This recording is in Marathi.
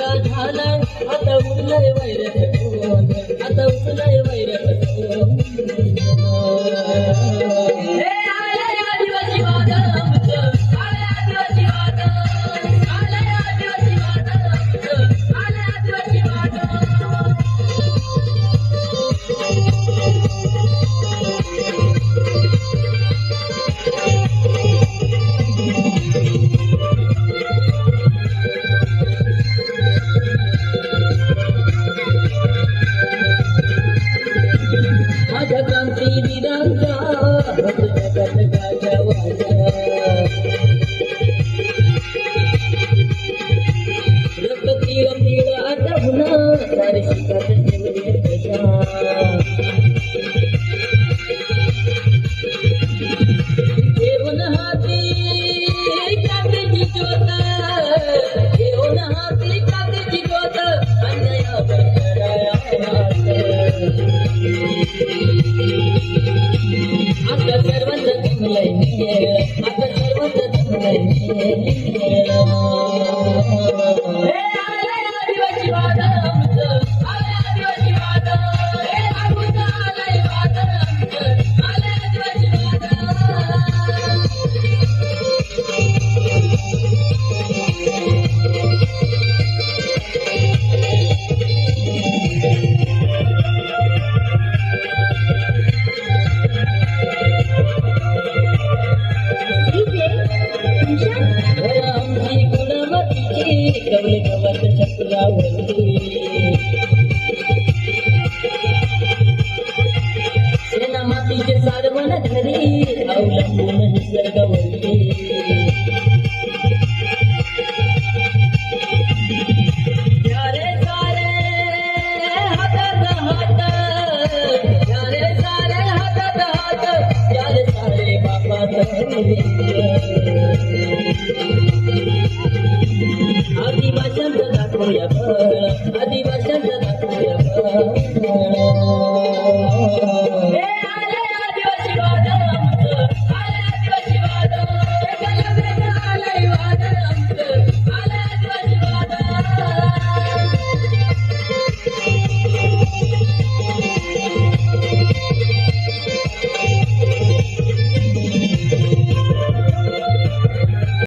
तुझा झाला आता उरलंय वैरत कोण आता उरलंय वैरत कोण आदिवासी वादळ आदिवासी वादळ आदिवासी वादळ आदिवासी वादळ माझ्या क्रांतीवीरांचा भक्त जगत गाजवाचा रक्त तीळ तीळ आटवून सारी शिकत ठेवली दशा घेऊन हाती कागदी ज्योत घेऊन हाती कागदी ज्योत अन्यायावर लढाया आता सर्वत्र जमलंय आता सर्वत्र जमलंय आदिवासी वादळ आदिवासी वादळ आलंय वादळ आदिवासी वादळ आमची गुलामतीची कवळे गवत चक्रावरती सेना मातीचे सारवण धरी अवलंबून निसर्गावरती यारे सारे हातात हात यारे सारे हातात हात यारे सारे बापात आदिवाशांचं दाखवूया बळ आदिवाशांचं